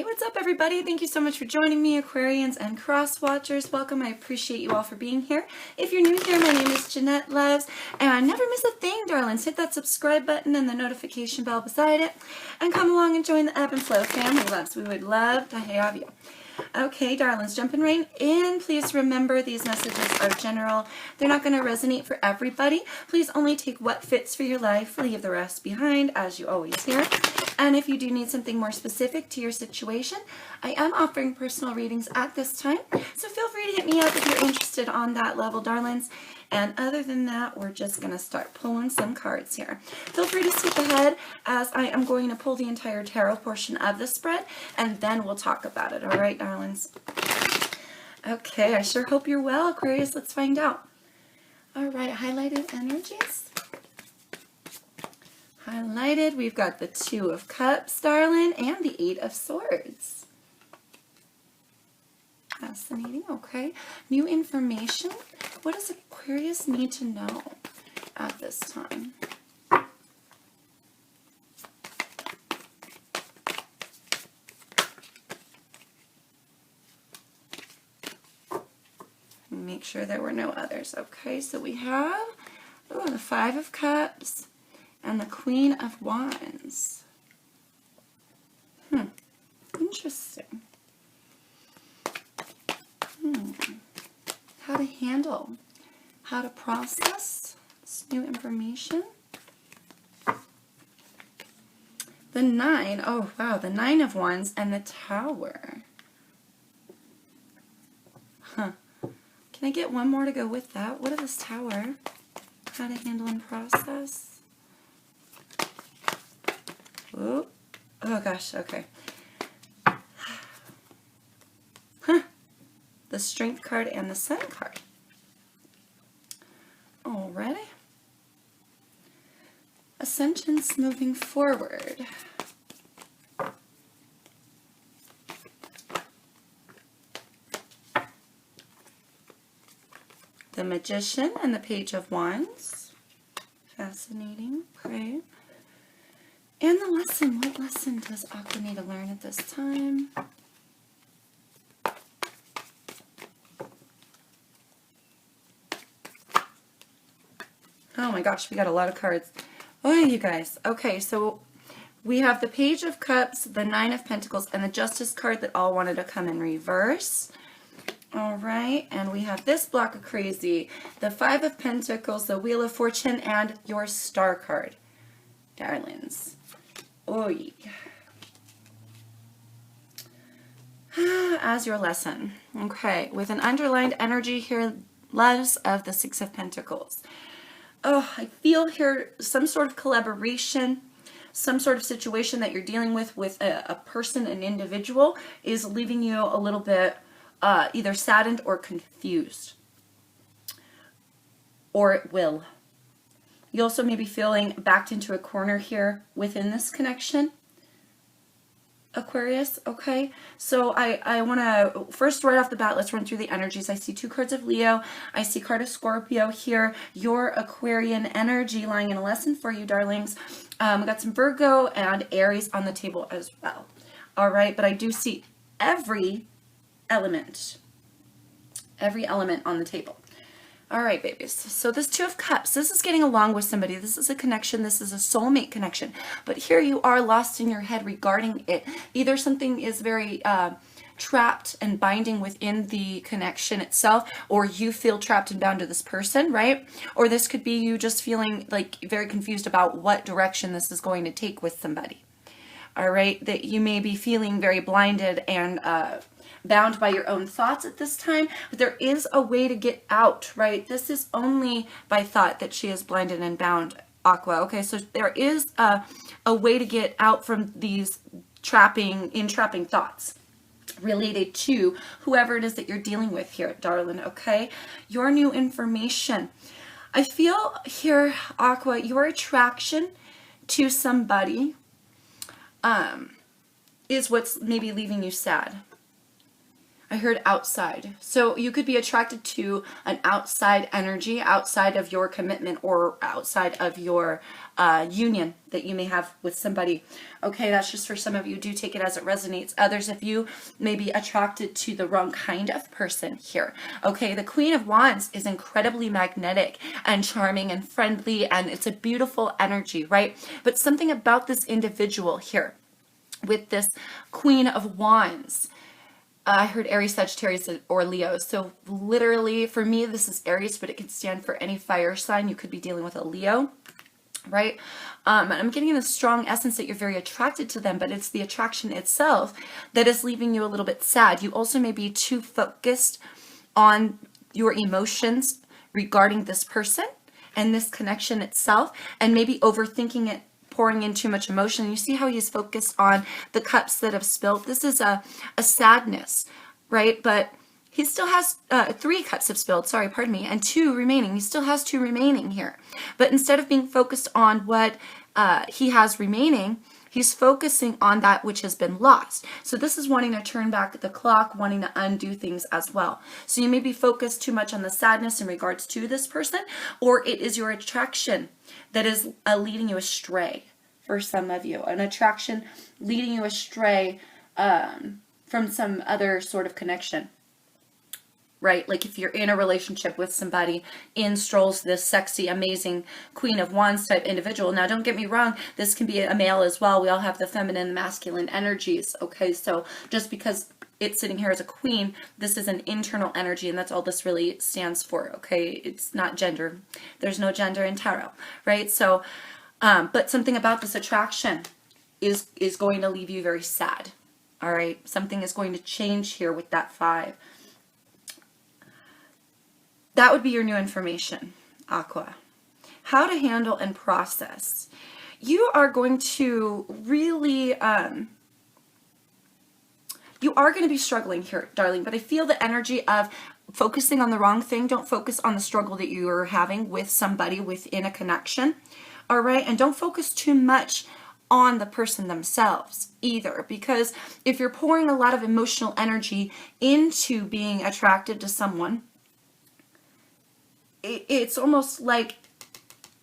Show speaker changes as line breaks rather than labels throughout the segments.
Hey, what's up everybody? Thank you so much for joining me, Aquarians and Cross Watchers. Welcome. I appreciate you all for being here. If you're new here, my name is Jeanette Loves, and never miss a thing, darlings. Hit that subscribe button and the notification bell beside it, and come along and join the Ebb and Flow family, loves. We would love to have you. Okay, darlings, jumping right in. Please remember these messages are general. They're not going to resonate for everybody. Please only take what fits for your life. Leave the rest behind, as you always hear. And if you do need something more specific to your situation, I am offering personal readings at this time. So feel free to hit me up if you're interested on that level, darlings. And other than that, we're just going to start pulling some cards here. Feel free to skip ahead as I am going to pull the entire tarot portion of the spread, and then we'll talk about it. All right, darlings? Okay, I sure hope you're well, Aquarius. Let's find out. All right, highlighted energies. Highlighted, we've got the Two of Cups, darling, and the Eight of Swords. Fascinating, okay. New information. What does Aquarius need to know at this time? Make sure there were no others. Okay, so we have the Five of Cups and the Queen of Wands. Interesting. How to handle, how to process this new information. The Nine, oh wow, the Nine of Wands and the Tower. Can I get one more to go with that? What is this Tower? How to handle and process. Ooh. Oh gosh, okay. The Strength card and the Sun card. Alrighty. Ascensions moving forward. The Magician and the Page of Wands. Fascinating. Okay. And the lesson. What lesson does Aqua need to learn at this time? Oh my gosh, we got a lot of cards. Oh, you guys. Okay, so we have the Page of Cups, the Nine of Pentacles, and the Justice card that all wanted to come in reverse. All right, and we have this block of crazy, the Five of Pentacles, the Wheel of Fortune, and your Star card, darlings. Oy. As your lesson. Okay, with an underlined energy here, loves of the Six of Pentacles. Oh, I feel here some sort of collaboration, some sort of situation that you're dealing with a person, an individual, is leaving you a little bit either saddened or confused. Or it will. You also may be feeling backed into a corner here within this connection, Aquarius, okay? So I want to, first right off the bat, let's run through the energies. I see two cards of Leo. I see card of Scorpio here. Your Aquarian energy lying in a lesson for you, darlings. We got some Virgo and Aries on the table as well. All right, but I do see every element on the table. All right, babies. So this Two of Cups, this is getting along with somebody. This is a connection. This is a soulmate connection. But here you are lost in your head regarding it. Either something is very trapped and binding within the connection itself, or you feel trapped and bound to this person, right? Or this could be you just feeling like very confused about what direction this is going to take with somebody. All right, that you may be feeling very blinded and bound by your own thoughts at this time, but there is a way to get out, right? This is only by thought that she is blinded and bound, Aqua. Okay, so there is a way to get out from these entrapping thoughts related to whoever it is that you're dealing with here, darling, okay? Your new information. I feel here, Aqua, your attraction to somebody is what's maybe leaving you sad. I heard outside. So you could be attracted to an outside energy, outside of your commitment or outside of your union that you may have with somebody. Okay, that's just for some of you. Do take it as it resonates. Others of you may be attracted to the wrong kind of person here. Okay, the Queen of Wands is incredibly magnetic and charming and friendly, and it's a beautiful energy, right? But something about this individual here with this Queen of Wands, I heard Aries, Sagittarius, or Leo. So literally, for me, this is Aries, but it could stand for any fire sign. You could be dealing with a Leo, right? And I'm getting the strong essence that you're very attracted to them, but it's the attraction itself that is leaving you a little bit sad. You also may be too focused on your emotions regarding this person and this connection itself, and maybe overthinking it, pouring in too much emotion. You see how he's focused on the cups that have spilled. This is a sadness, right? But he still has 3 cups have spilled, sorry, pardon me, and 2 remaining. He still has 2 remaining here. But instead of being focused on what he has remaining, he's focusing on that which has been lost. So this is wanting to turn back the clock, wanting to undo things as well. So you may be focused too much on the sadness in regards to this person, or it is your attraction that is leading you astray for some of you. An attraction leading you astray from some other sort of connection. Right? Like if you're in a relationship with somebody, in strolls this sexy, amazing Queen of Wands type individual. Now, don't get me wrong, this can be a male as well. We all have the feminine and masculine energies. Okay, so just because it's sitting here as a queen, this is an internal energy, and that's all this really stands for. Okay, it's not gender. There's no gender in tarot, right? So, but something about this attraction is going to leave you very sad. All right, something is going to change here with that 5. That would be your new information, Aqua. How to handle and process. You are going to really, you are going to be struggling here, darling, but I feel the energy of focusing on the wrong thing. Don't focus on the struggle that you are having with somebody within a connection, all right? And don't focus too much on the person themselves either, because if you're pouring a lot of emotional energy into being attracted to someone, it's almost like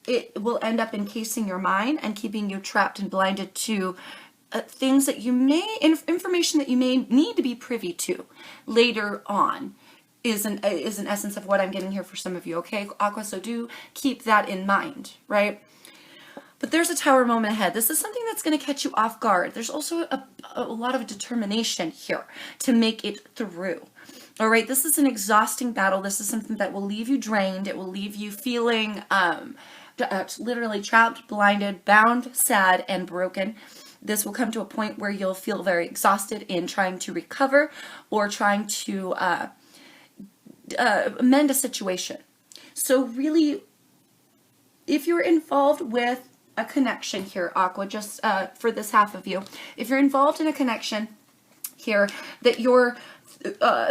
it will end up encasing your mind and keeping you trapped and blinded to things that you may, information that you may need to be privy to later on is an essence of what I'm getting here for some of you, okay, Aqua? So do keep that in mind, right? But there's a Tower moment ahead. This is something that's going to catch you off guard. There's also a lot of determination here to make it through. All right, this is an exhausting battle. This is something that will leave you drained. It will leave you feeling literally trapped, blinded, bound, sad, and broken. This will come to a point where you'll feel very exhausted in trying to recover or trying to mend a situation. So really, if you're involved with a connection here, Aqua, just for this half of you, if you're involved in a connection here that you're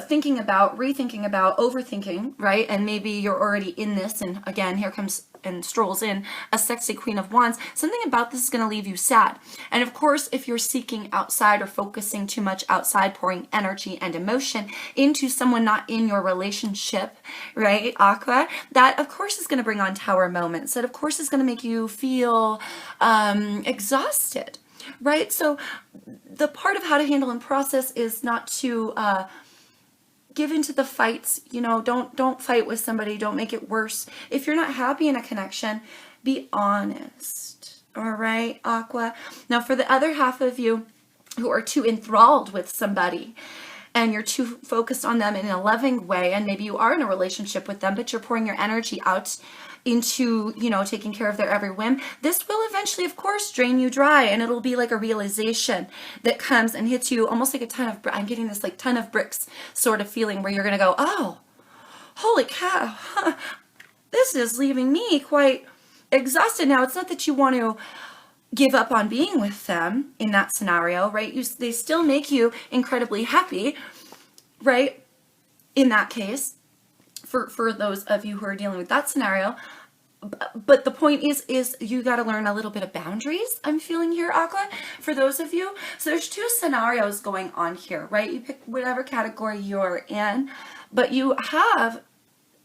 thinking about, rethinking about, overthinking, right? And maybe you're already in this, and again, here comes and strolls in a sexy Queen of Wands. Something about this is going to leave you sad. And of course, if you're seeking outside or focusing too much outside, pouring energy and emotion into someone not in your relationship, right, Aqua, that of course is going to bring on Tower moments. That of course is going to make you feel exhausted. Right? So the part of how to handle and process is not to give into the fights. You know, don't fight with somebody. Don't make it worse. If you're not happy in a connection, be honest. All right, Aqua? Now, for the other half of you who are too enthralled with somebody and you're too focused on them in a loving way, and maybe you are in a relationship with them, but you're pouring your energy out into, you know, taking care of their every whim, this will eventually, of course, drain you dry, and it'll be like a realization that comes and hits you almost like a ton of, I'm getting this like ton of bricks sort of feeling where you're going to go, oh, holy cow, this is leaving me quite exhausted. Now, it's not that you want to give up on being with them in that scenario, right? They still make you incredibly happy, right? In that case, for those of you who are dealing with that scenario, but the point is you got to learn a little bit of boundaries. I'm feeling here, Aqua, for those of you. So there's two scenarios going on here, right? You pick whatever category you're in, but you have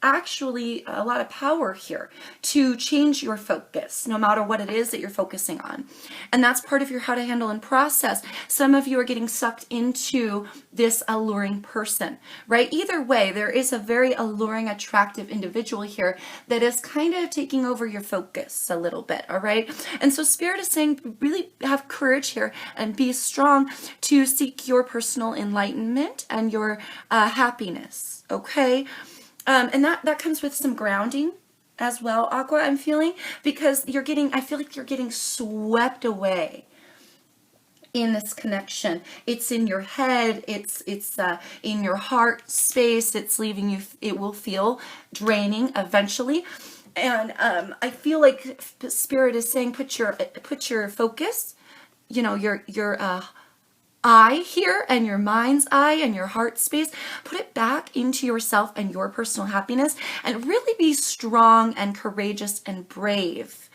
actually a lot of power here to change your focus no matter what it is that you're focusing on. And that's part of your how to handle and process. Some of you are getting sucked into this alluring person, right? Either way, there is a very alluring, attractive individual here that is kind of taking over your focus a little bit, all right? And so Spirit is saying really have courage here and be strong to seek your personal enlightenment and your happiness, okay? And that comes with some grounding as well, Aqua, I'm feeling, because I feel like you're getting swept away in this connection. It's in your head, it's in your heart space, it's leaving you, it will feel draining eventually. And I feel like Spirit is saying put your focus, your eye here and your mind's eye and your heart space, put it back into yourself and your personal happiness, and really be strong and courageous and brave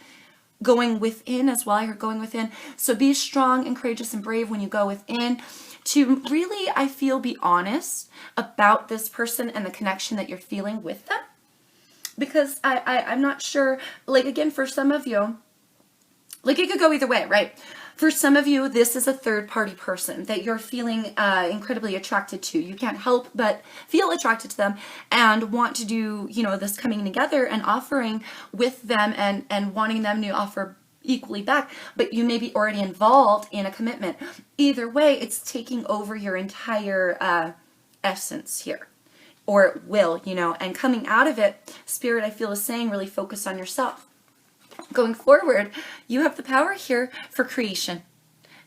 going within as well. I heard going within. So be strong and courageous and brave when you go within to really, I feel, be honest about this person and the connection that you're feeling with them. Because I'm not sure, like, again, for some of you, like, it could go either way, right? For some of you, this is a third-party person that you're feeling incredibly attracted to. You can't help but feel attracted to them and want to do, this coming together and offering with them and wanting them to offer equally back, but you may be already involved in a commitment. Either way, it's taking over your entire essence here, or it will, and coming out of it, Spirit, I feel, is saying really focus on yourself. Going forward, you have the power here for creation.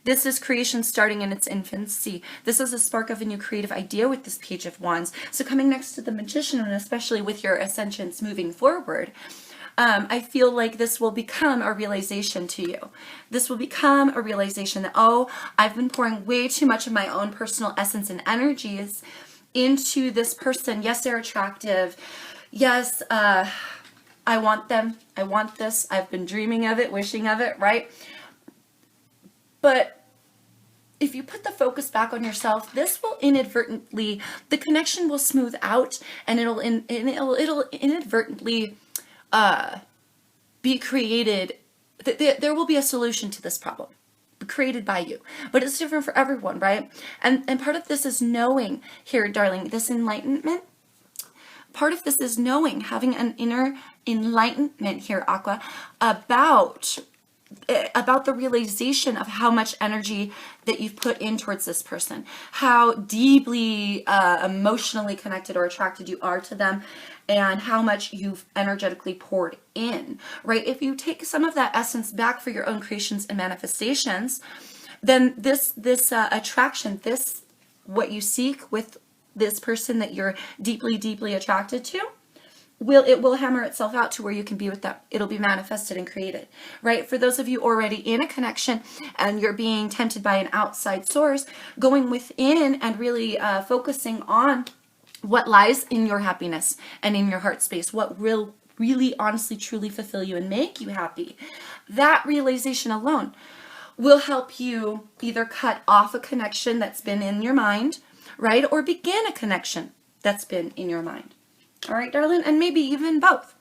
This is creation starting in its infancy. This is a spark of a new creative idea with this Page of Wands. So coming next to the Magician, and especially with your ascensions moving forward, I feel like this will become a realization to you. This will become a realization that, I've been pouring way too much of my own personal essence and energies into this person. Yes, they're attractive. Yes, I want them. I want this. I've been dreaming of it, wishing of it, right? But if you put the focus back on yourself, this will inadvertently, the connection will smooth out, and it'll inadvertently be created. There will be a solution to this problem created by you, but it's different for everyone, right? And part of this is knowing here, darling, this enlightenment. Part of this is knowing, having an inner enlightenment here, Aqua, about the realization of how much energy that you've put in towards this person, how deeply emotionally connected or attracted you are to them, and how much you've energetically poured in, right? If you take some of that essence back for your own creations and manifestations, then this attraction, what you seek with this person that you're deeply, deeply attracted to, it will hammer itself out to where you can be with them. It'll be manifested and created, right? For those of you already in a connection and you're being tempted by an outside source, going within and really focusing on what lies in your happiness and in your heart space, what will really, honestly, truly fulfill you and make you happy. That realization alone will help you either cut off a connection that's been in your mind, right? Or begin a connection that's been in your mind. All right, darling? And maybe even both.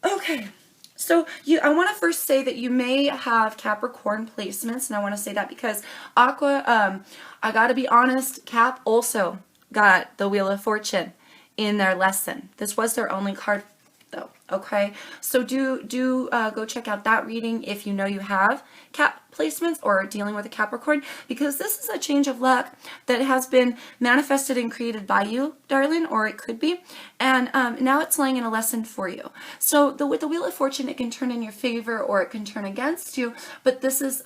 Okay. So I want to first say that you may have Capricorn placements, and I want to say that because Aqua, I got to be honest, Cap also got the Wheel of Fortune in their lesson. This was their only card, though. Okay, so do go check out that reading if you know you have Cap placements or dealing with a Capricorn, because this is a change of luck that has been manifested and created by you, darling, or it could be, and now it's laying in a lesson for you. So with the Wheel of Fortune, it can turn in your favor or it can turn against you, but this is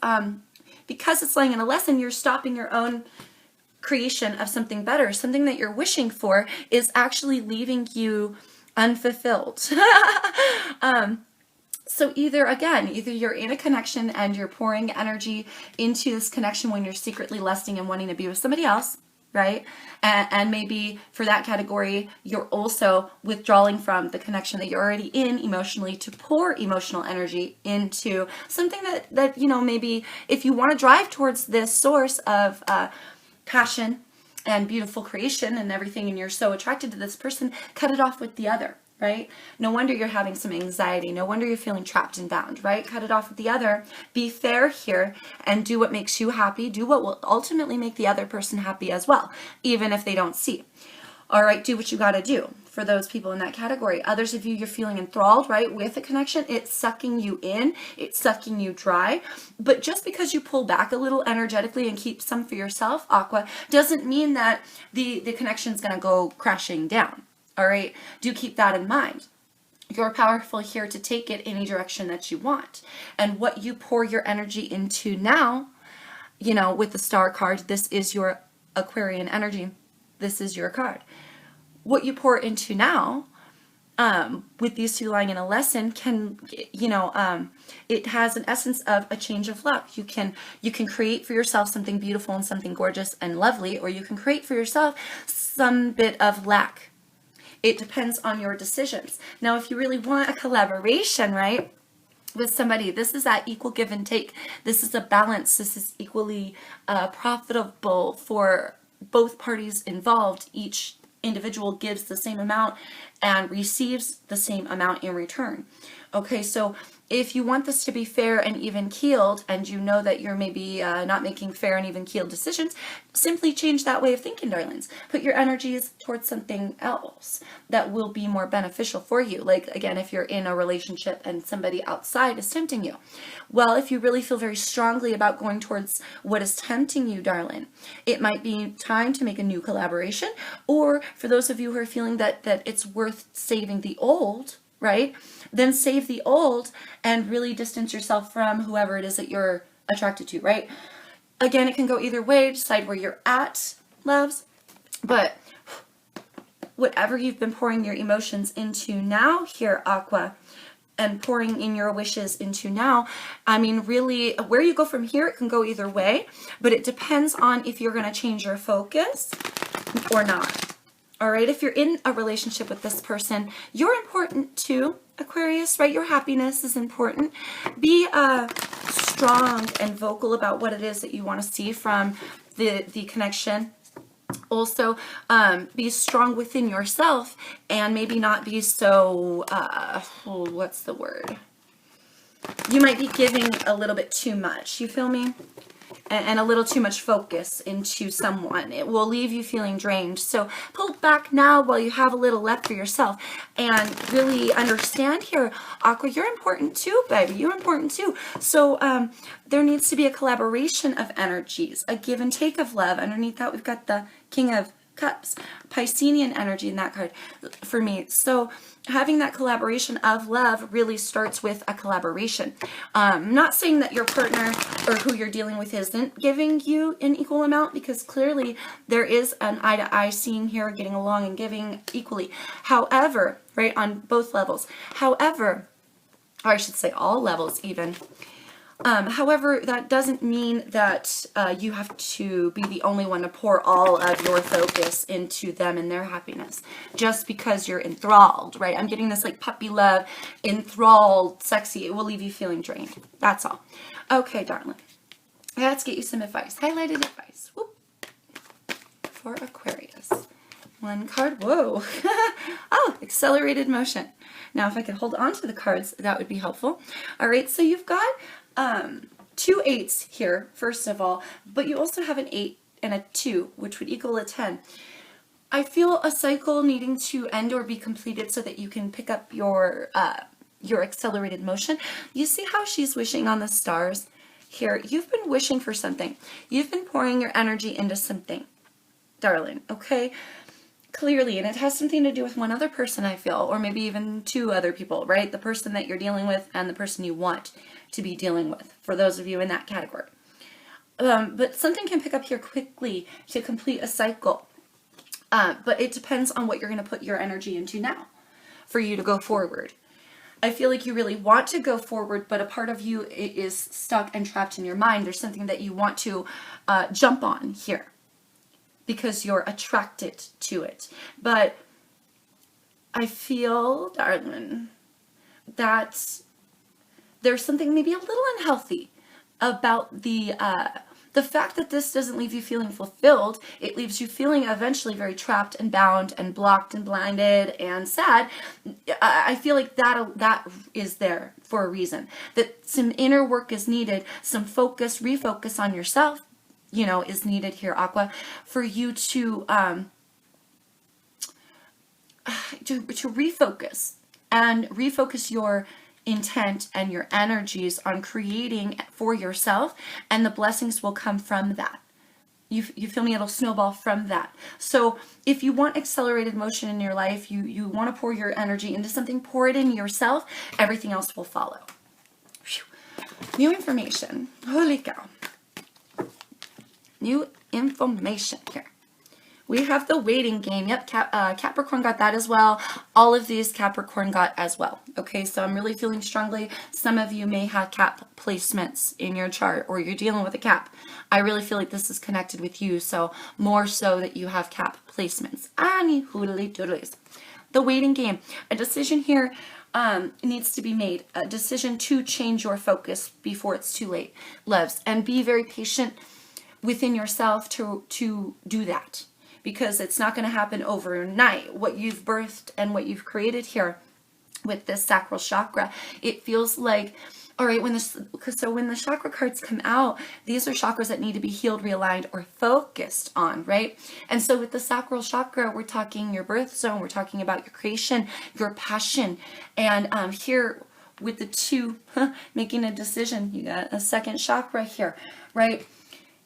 because it's laying in a lesson, you're stopping your own creation of something better. Something that you're wishing for is actually leaving you unfulfilled. So either you're in a connection and you're pouring energy into this connection when you're secretly lusting and wanting to be with somebody else, right? And maybe for that category, you're also withdrawing from the connection that you're already in emotionally to pour emotional energy into something that you know, maybe if you want to drive towards this source of passion and beautiful creation and everything, and you're so attracted to this person, cut it off with the other, right? No wonder you're having some anxiety. No wonder you're feeling trapped and bound, right? Cut it off with the other. Be fair here and do what makes you happy. Do what will ultimately make the other person happy as well, even if they don't see. All right, do what you got to do for those people in that category. Others of you, you're feeling enthralled, right, with a connection. It's sucking you in. It's sucking you dry. But just because you pull back a little energetically and keep some for yourself, Aqua, doesn't mean that the connection's going to go crashing down. All right, do keep that in mind. You're powerful here to take it any direction that you want. And what you pour your energy into now, you know, with the star card, this is your Aquarian energy. This is your card. What you pour into now, with these two lying in a lesson, can, you know, it has an essence of a change of luck. You can create for yourself something beautiful and something gorgeous and lovely, or you can create for yourself some bit of lack. It depends on your decisions. Now, if you really want a collaboration, right, with somebody, this is that equal give and take. This is a balance. This is equally profitable for both parties involved. Each individual gives the same amount and receives the same amount in return. Okay, so if you want this to be fair and even keeled, and you know that you're maybe not making fair and even keeled decisions, simply change that way of thinking, darlings. Put your energies towards something else that will be more beneficial for you. Like, again, if you're in a relationship and somebody outside is tempting you. Well, if you really feel very strongly about going towards what is tempting you, darling, it might be time to make a new collaboration. Or for those of you who are feeling that it's worth saving the old, right? Then save the old and really distance yourself from whoever it is that you're attracted to, right? Again, it can go either way. Decide where you're at, loves. But whatever you've been pouring your emotions into now here, Aqua, and pouring in your wishes into now, I mean, really, where you go from here, it can go either way. But it depends on if you're going to change your focus or not. All right, if you're in a relationship with this person, you're important too, Aquarius, right? Your happiness is important. Be strong and vocal about what it is that you want to see from the connection. Also, be strong within yourself and maybe not be so, what's the word? You might be giving a little bit too much, you feel me? And a little too much focus into someone. It will leave you feeling drained. So pull back now while you have a little left for yourself, and really understand here, Aqua, you're important too, baby. You're important too. So there needs to be a collaboration of energies, a give and take of love. Underneath that, we've got the King of Cups, Piscean energy in that card for me. So having that collaboration of love really starts with a collaboration. Not saying that your partner or who you're dealing with isn't giving you an equal amount, because clearly there is an eye-to-eye seeing here, getting along and giving equally. However, right, on both levels. However, or I should say all levels even. However, that doesn't mean that you have to be the only one to pour all of your focus into them and their happiness just because you're enthralled, right? I'm getting this like puppy love, enthralled, sexy. It will leave you feeling drained. That's all. Okay, darling. Let's get you some advice. Highlighted advice. Whoop. For Aquarius. One card. Whoa. Oh, accelerated motion. Now, if I could hold on to the cards, that would be helpful. All right, so you've got 2 8s here, first of all, but you also have an 8 and a 2, which would equal a 10. I feel a cycle needing to end or be completed so that you can pick up your accelerated motion. You see how she's wishing on the stars here? You've been wishing for something. You've been pouring your energy into something, darling, okay? Clearly, and it has something to do with one other person, I feel, or maybe even 2 other people, right? The person that you're dealing with and the person you want to be dealing with, for those of you in that category. But something can pick up here quickly to complete a cycle. But it depends on what you're going to put your energy into now for you to go forward. I feel like you really want to go forward, but a part of you is stuck and trapped in your mind. There's something that you want to jump on here. because you're attracted to it. But I feel, darling, that there's something maybe a little unhealthy about the fact that this doesn't leave you feeling fulfilled. It leaves you feeling eventually very trapped and bound and blocked and blinded and sad. I feel like that is there for a reason. That some inner work is needed, some focus, refocus on yourself, is needed here, Aqua, for you to refocus your intent and your energies on creating for yourself, and the blessings will come from that. You feel me? It'll snowball from that. So if you want accelerated motion in your life, you want to pour your energy into something, pour it in yourself, everything else will follow. New information. Holy cow. New information here. We have the waiting game. Yep, Capricorn got that as well. All of these Capricorn got as well. Okay, so I'm really feeling strongly. Some of you may have Cap placements in your chart, or you're dealing with a Cap. I really feel like this is connected with you, so more so that you have Cap placements. Any hoodly doodlies. The waiting game. A decision here needs to be made. A decision to change your focus before it's too late, loves. And be very patient within yourself to do that. Because it's not going to happen overnight. What you've birthed and what you've created here with this sacral chakra, it feels like, all right, when the chakra cards come out, these are chakras that need to be healed, realigned, or focused on, right? And so with the sacral chakra, we're talking your birth zone, we're talking about your creation, your passion, and here with the two, making a decision, you got a second chakra here, right?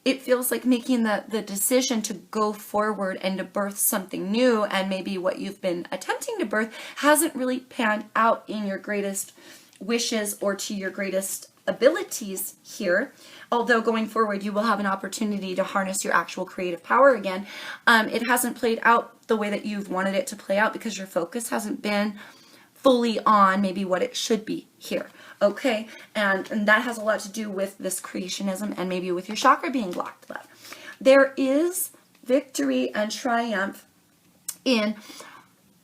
It feels like making the decision to go forward and to birth something new, and maybe what you've been attempting to birth hasn't really panned out in your greatest wishes or to your greatest abilities here. Although going forward, you will have an opportunity to harness your actual creative power again. It hasn't played out the way that you've wanted it to play out because your focus hasn't been fully on maybe what it should be here. Okay, and that has a lot to do with this creationism and maybe with your chakra being blocked. Love. There is victory and triumph in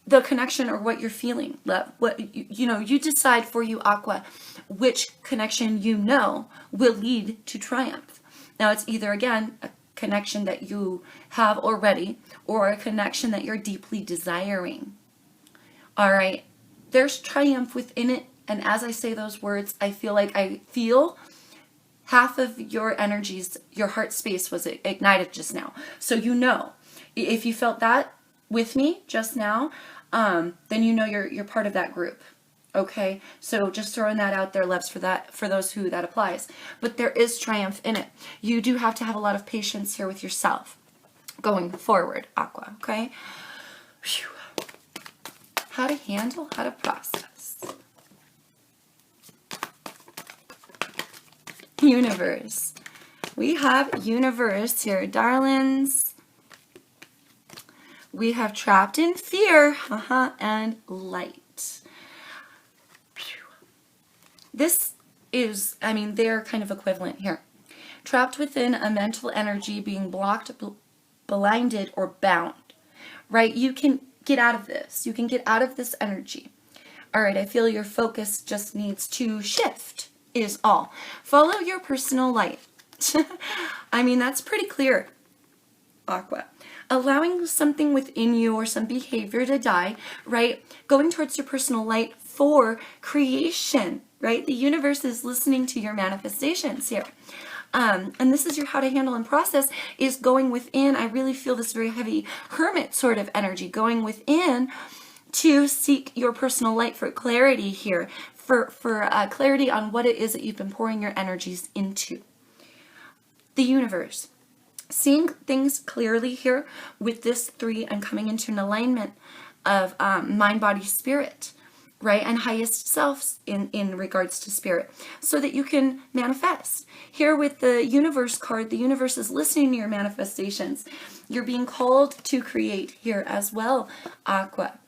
the connection or what you're feeling. Love. What you decide for you, Aqua, which connection will lead to triumph. Now it's either again a connection that you have already or a connection that you're deeply desiring. All right, there's triumph within it. And as I say those words, I feel half of your energies, your heart space was ignited just now. So if you felt that with me just now, then you're part of that group. Okay, so just throwing that out there, loves, for those who that applies. But there is triumph in it. You do have to have a lot of patience here with yourself going forward, Aqua. Okay, whew. How to handle, how to process. Universe. We have universe here, darlings. We have trapped in fear, and light. This is, they're kind of equivalent here. Trapped within a mental energy, being blocked, blinded, or bound, right? You can get out of this. You can get out of this energy. All right, I feel your focus just needs to shift. Is all. Follow your personal light. That's pretty clear, Aqua. Allowing something within you or some behavior to die, right? Going towards your personal light for creation, right? The universe is listening to your manifestations here. And this is your how to handle and process is going within. I really feel this very heavy hermit sort of energy going within to seek your personal light for clarity here. For clarity on what it is that you've been pouring your energies into. The universe. Seeing things clearly here with this 3 and coming into an alignment of mind, body, spirit, right? And highest selves in regards to spirit so that you can manifest. Here with the universe card, the universe is listening to your manifestations. You're being called to create here as well, Aqua.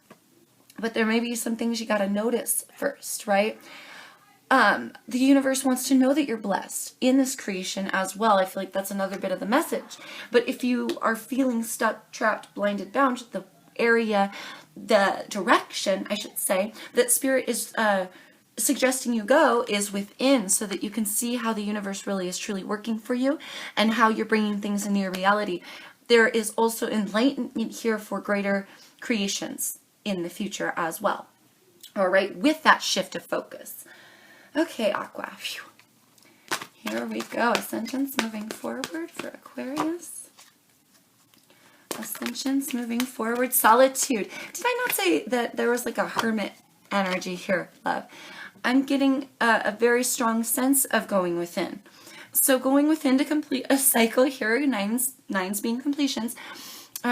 But there may be some things you got to notice first, right? the universe wants to know that you're blessed in this creation as well. I feel like that's another bit of the message. But if you are feeling stuck, trapped, blinded, bound, the area, the direction, I should say, that Spirit is suggesting you go is within, so that you can see how the universe really is truly working for you and how you're bringing things into your reality. There is also enlightenment here for greater creations in the future as well. All right, with that shift of focus. Okay, Aqua. Phew. Here we go. Ascensions moving forward for Aquarius. Ascensions moving forward. Solitude. Did I not say that there was like a hermit energy here, love? I'm getting a very strong sense of going within. So going within to complete a cycle here, nines being completions.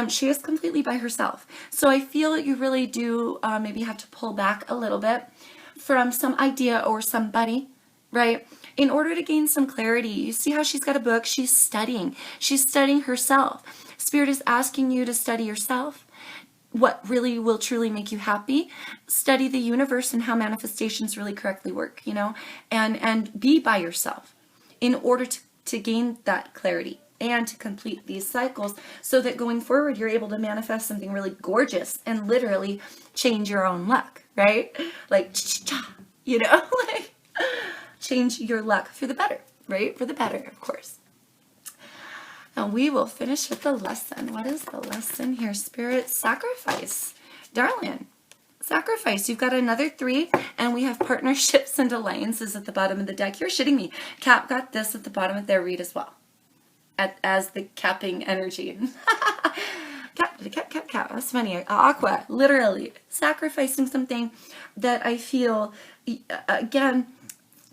She is completely by herself. So I feel that you really do maybe have to pull back a little bit from some idea or somebody, right? In order to gain some clarity. You see how she's got a book? She's studying. She's studying herself. Spirit is asking you to study yourself. What really will truly make you happy. Study the universe and how manifestations really correctly work, you know, and be by yourself in order to gain that clarity and to complete these cycles, so that going forward you're able to manifest something really gorgeous and literally change your own luck, right? Like, you know, like change your luck for the better, right? For the better, of course. And we will finish with the lesson. What is the lesson here? Spirit, sacrifice. Darling, sacrifice. You've got another 3, and we have partnerships and alliances at the bottom of the deck. You're shitting me. Cap got this at the bottom of their read as well, as the capping energy. Cap. That's funny. Aqua, literally sacrificing something that I feel, again,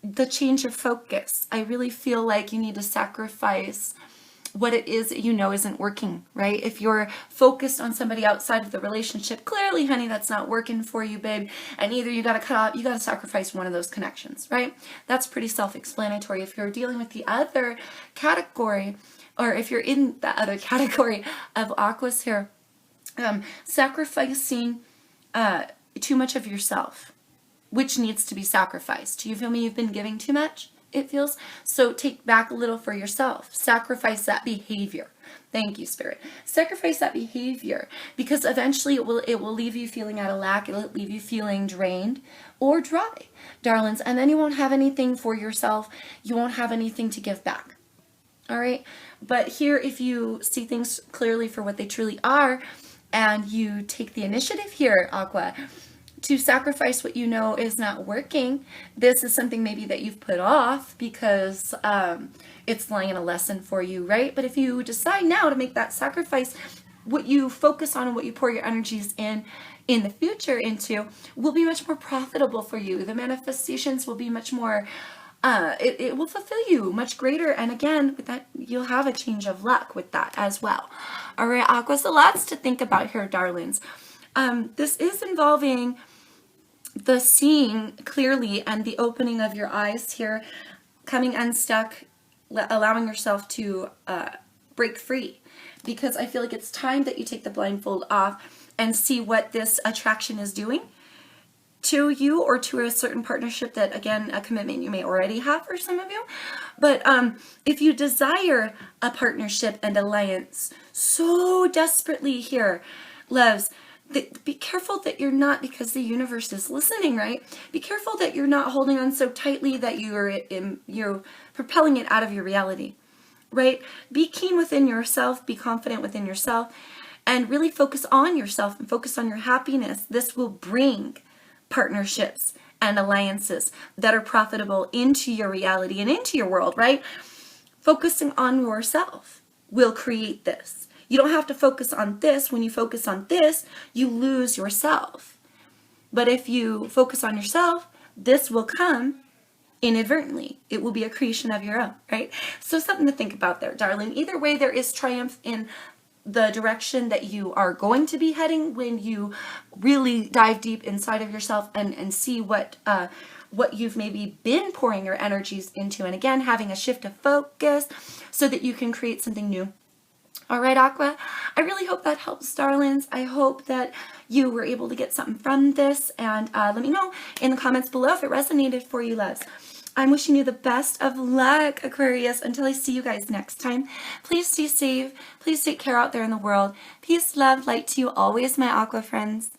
the change of focus. I really feel like you need to sacrifice what it is that you know isn't working, right? If you're focused on somebody outside of the relationship, clearly, honey, that's not working for you, babe. And either you got to cut off, you got to sacrifice one of those connections, right? That's pretty self-explanatory. If you're dealing with the other category, or if you're in the other category of Aquas here, sacrificing too much of yourself, which needs to be sacrificed. Do you feel me? You've been giving too much, it feels. So take back a little for yourself. Sacrifice that behavior. Thank you, Spirit. Sacrifice that behavior, because eventually it will leave you feeling out of lack. It'll leave you feeling drained or dry, darlings. And then you won't have anything for yourself. You won't have anything to give back. All right. But here, if you see things clearly for what they truly are, and you take the initiative here, Aqua, to sacrifice what you know is not working. This is something maybe that you've put off because it's lying in a lesson for you, right? But if you decide now to make that sacrifice, what you focus on and what you pour your energies in the future into will be much more profitable for you. The manifestations will be much more, it will fulfill you much greater. And again, with that, you'll have a change of luck with that as well. All right, Aqua, so lots to think about here, darlings. This is involving the seeing clearly and the opening of your eyes here, coming unstuck, allowing yourself to break free, because I feel like it's time that you take the blindfold off and see what this attraction is doing to you, or to a certain partnership that, again, a commitment you may already have for some of you. But if you desire a partnership and alliance so desperately here, loves, be careful that you're not, because the universe is listening, right? Be careful that you're not holding on so tightly that you're propelling it out of your reality, right? Be keen within yourself, be confident within yourself, and really focus on yourself and focus on your happiness. This will bring partnerships and alliances that are profitable into your reality and into your world, right? Focusing on yourself will create this. You don't have to focus on this. When you focus on this, you lose yourself. But if you focus on yourself, this will come inadvertently. It will be a creation of your own, right? So something to think about there, darling. Either way, there is triumph in the direction that you are going to be heading when you really dive deep inside of yourself and see what you've maybe been pouring your energies into. And again, having a shift of focus so that you can create something new All right, Aqua, I really hope that helps, darlings. I hope that you were able to get something from this, and let me know in the comments below if it resonated for you, loves. I'm wishing you the best of luck, Aquarius. Until I see you guys next time, please stay safe. Please take care out there in the world. Peace, love, light to you always, my Aqua friends.